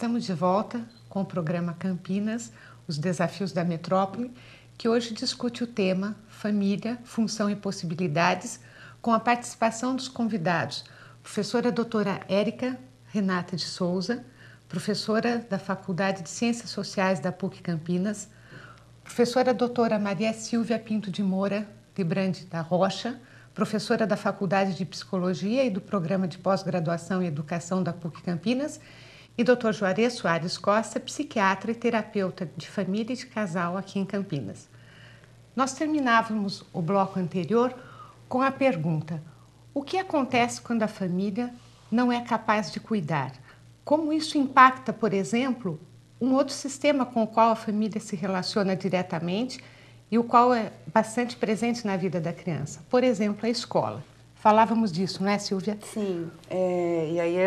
Estamos de volta com o programa Campinas, os desafios da metrópole, que hoje discute o tema Família, Função e Possibilidades, com a participação dos convidados, professora doutora Érica Renata de Souza, professora da Faculdade de Ciências Sociais da PUC Campinas, professora doutora Maria Silvia Pinto de Moura de Brande da Rocha, professora da Faculdade de Psicologia e do Programa de Pós-Graduação em Educação da PUC Campinas, e Dr. Juarez Soares Costa, psiquiatra e terapeuta de família e de casal aqui em Campinas. Nós terminávamos o bloco anterior com a pergunta: o que acontece quando a família não é capaz de cuidar? Como isso impacta, por exemplo, um outro sistema com o qual a família se relaciona diretamente e o qual é bastante presente na vida da criança? Por exemplo, a escola. Falávamos disso, não é, Silvia? Sim, e aí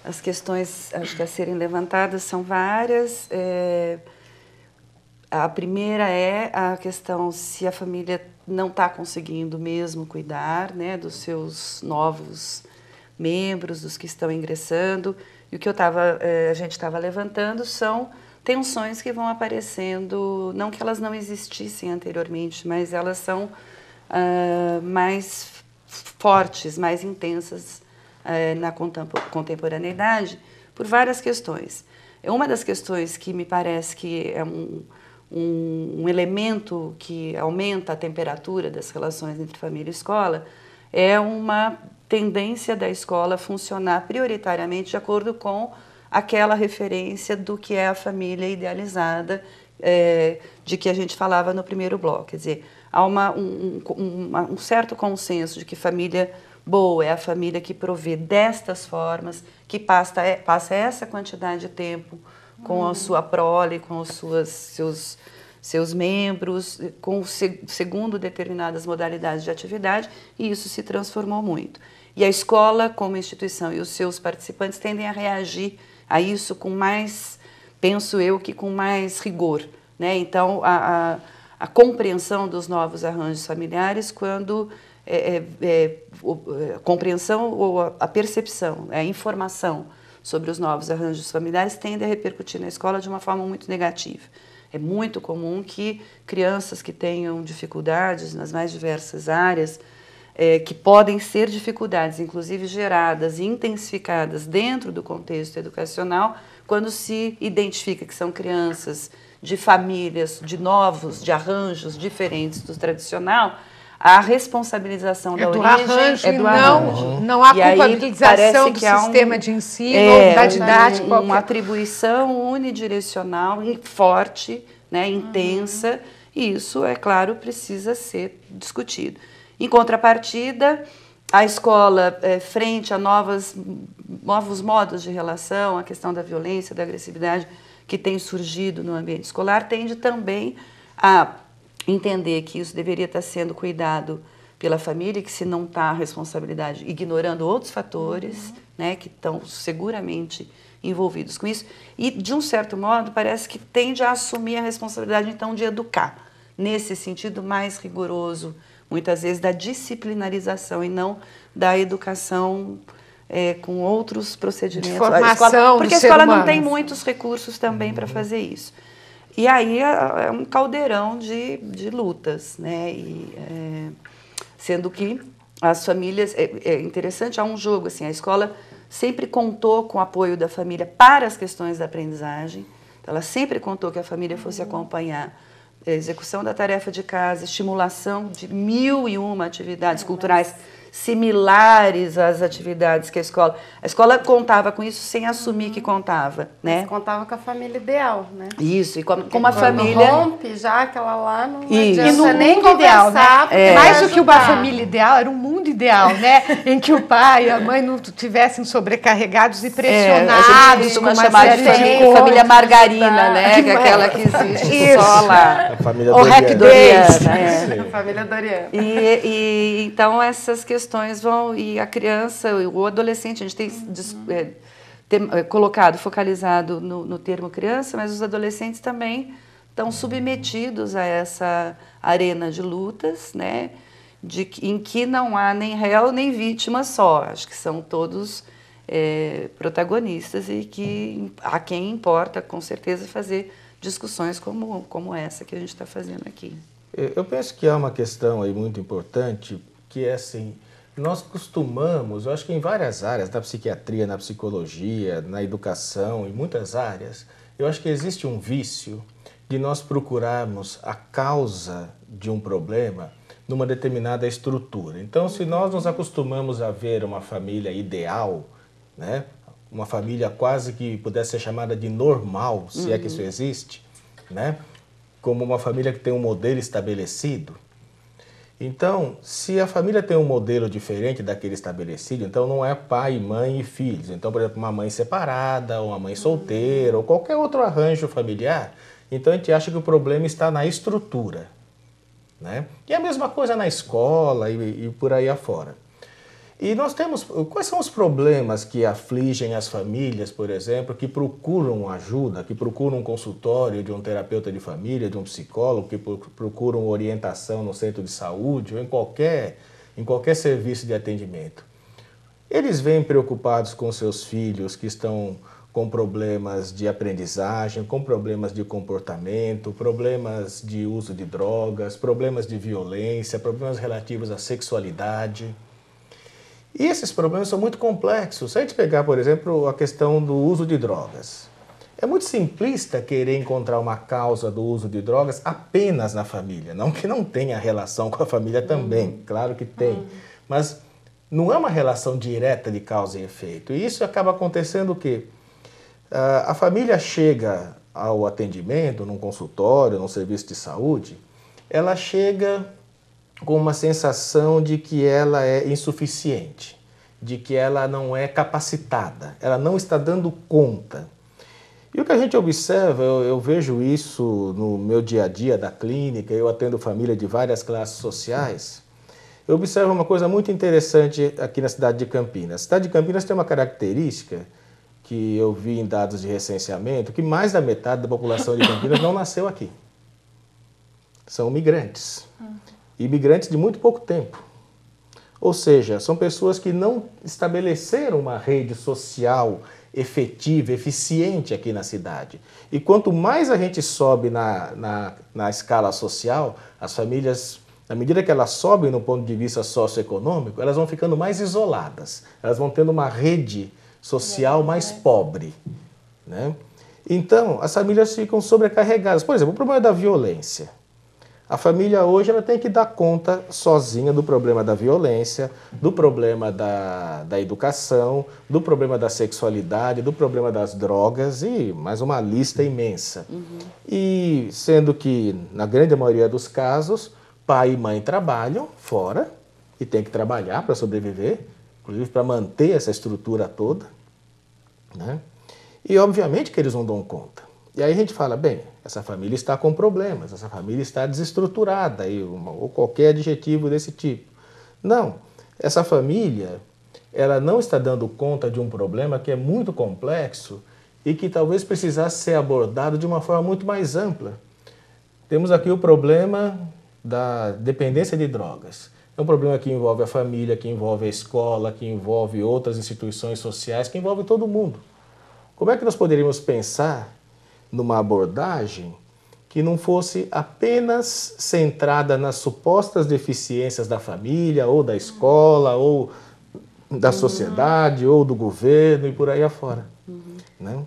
as questões, acho que a serem levantadas são várias. A primeira é a questão se a família não está conseguindo mesmo cuidar, né, dos seus novos membros, dos que estão ingressando. E o que a gente estava levantando são tensões que vão aparecendo, não que elas não existissem anteriormente, mas elas são mais fortes, mais intensas na contemporaneidade, por várias questões. Uma das questões que me parece que é um elemento que aumenta a temperatura das relações entre família e escola é uma tendência da escola funcionar prioritariamente de acordo com aquela referência do que é a família idealizada, de que a gente falava no primeiro bloco. Quer dizer, há um certo consenso de que família boa é a família que provê destas formas, que passa essa quantidade de tempo com a sua prole, com os seus membros, segundo determinadas modalidades de atividade, e isso se transformou muito. E a escola, como instituição, e os seus participantes tendem a reagir a isso com mais, penso eu, que com mais rigor, né? Então, a compreensão dos novos arranjos familiares, quando a compreensão ou a percepção, a informação sobre os novos arranjos familiares tende a repercutir na escola de uma forma muito negativa. É muito comum que crianças que tenham dificuldades nas mais diversas áreas, que podem ser dificuldades, inclusive geradas e intensificadas dentro do contexto educacional, quando se identifica que são crianças de famílias, de arranjos diferentes do tradicional, a responsabilização da origem é do arranjo. Não há culpabilização do sistema de ensino, da didática. Uma atribuição unidirecional forte, né, intensa, e isso, é claro, precisa ser discutido. Em contrapartida, a escola, frente a novos modos de relação, a questão da violência, da agressividade que tem surgido no ambiente escolar, tende também a entender que isso deveria estar sendo cuidado pela família, que se não está a responsabilidade, ignorando outros fatores, né, que estão seguramente envolvidos com isso, e de um certo modo parece que tende a assumir a responsabilidade então de educar, nesse sentido mais rigoroso, muitas vezes da disciplinarização e não da educação com outros procedimentos. De formação, porque a escola não tem muitos recursos também para fazer isso. E aí é um caldeirão de lutas, né? Sendo que as famílias... É interessante, há um jogo, assim, a escola sempre contou com o apoio da família para as questões da aprendizagem, ela sempre contou que a família fosse acompanhar a execução da tarefa de casa, estimulação de 1001 atividades culturais similares às atividades que a escola contava com isso sem assumir que contava, né? Mas contava com a família ideal, né? Isso, e como a família rompe já aquela lá não adianta e no nem mundo ideal, né? Mais do que uma ajudar. família ideal, era um mundo ideal, né? Em que o pai e a mãe não tivessem sobrecarregados e pressionados com uma chamar série de família margarina, né? Que é aquela que existe só lá. A família O Happy Days. Doriana, A família Doriana. E então essas questões vão, e a criança, o adolescente, a gente tem colocado, focalizado no termo criança, mas os adolescentes também estão submetidos a essa arena de lutas, né, em que não há nem réu nem vítima só, acho que são todos protagonistas e que a quem importa, com certeza, fazer discussões como essa que a gente está fazendo aqui. Eu penso que há uma questão aí muito importante, que é assim, nós costumamos, eu acho que em várias áreas, na psiquiatria, na psicologia, na educação, em muitas áreas, eu acho que existe um vício de nós procurarmos a causa de um problema numa determinada estrutura. Então, se nós nos acostumamos a ver uma família ideal, né, uma família quase que pudesse ser chamada de normal, se é que isso existe, né, como uma família que tem um modelo estabelecido. Então, se a família tem um modelo diferente daquele estabelecido, então não é pai, mãe e filhos. Então, por exemplo, uma mãe separada, ou uma mãe solteira, ou qualquer outro arranjo familiar, então a gente acha que o problema está na estrutura, né? E a mesma coisa na escola e por aí afora. E nós temos, quais são os problemas que afligem as famílias, por exemplo, que procuram ajuda, que procuram um consultório de um terapeuta de família, de um psicólogo, que procuram orientação no centro de saúde ou em qualquer serviço de atendimento? Eles vêm preocupados com seus filhos que estão com problemas de aprendizagem, com problemas de comportamento, problemas de uso de drogas, problemas de violência, problemas relativos à sexualidade. E esses problemas são muito complexos. Se a gente pegar, por exemplo, a questão do uso de drogas, é muito simplista querer encontrar uma causa do uso de drogas apenas na família. Não que não tenha relação com a família também, claro que tem. Mas não é uma relação direta de causa e efeito. E isso acaba acontecendo o quê? A família chega ao atendimento, num consultório, num serviço de saúde, ela chega com uma sensação de que ela é insuficiente, de que ela não é capacitada, ela não está dando conta. E o que a gente observa, eu vejo isso no meu dia a dia da clínica, eu atendo família de várias classes sociais, eu observo uma coisa muito interessante aqui na cidade de Campinas. A cidade de Campinas tem uma característica que eu vi em dados de recenseamento, que mais da metade da população de Campinas não nasceu aqui. São migrantes. Imigrantes de muito pouco tempo. Ou seja, são pessoas que não estabeleceram uma rede social efetiva, eficiente aqui na cidade. E quanto mais a gente sobe na escala social, as famílias, na medida que elas sobem no ponto de vista socioeconômico, elas vão ficando mais isoladas. Elas vão tendo uma rede social mais pobre, né? Então, as famílias ficam sobrecarregadas. Por exemplo, o problema da violência. A família hoje ela tem que dar conta sozinha do problema da violência, do problema da educação, do problema da sexualidade, do problema das drogas e mais uma lista imensa. E sendo que, na grande maioria dos casos, pai e mãe trabalham fora e tem que trabalhar para sobreviver, inclusive para manter essa estrutura toda, né? E obviamente que eles não dão conta. E aí a gente fala, bem, essa família está com problemas, essa família está desestruturada, ou qualquer adjetivo desse tipo. Não, essa família, ela não está dando conta de um problema que é muito complexo e que talvez precisasse ser abordado de uma forma muito mais ampla. Temos aqui o problema da dependência de drogas. É um problema que envolve a família, que envolve a escola, que envolve outras instituições sociais, que envolve todo mundo. Como é que nós poderíamos pensar numa abordagem que não fosse apenas centrada nas supostas deficiências da família, ou da escola, ou da sociedade, ou do governo e por aí afora, né?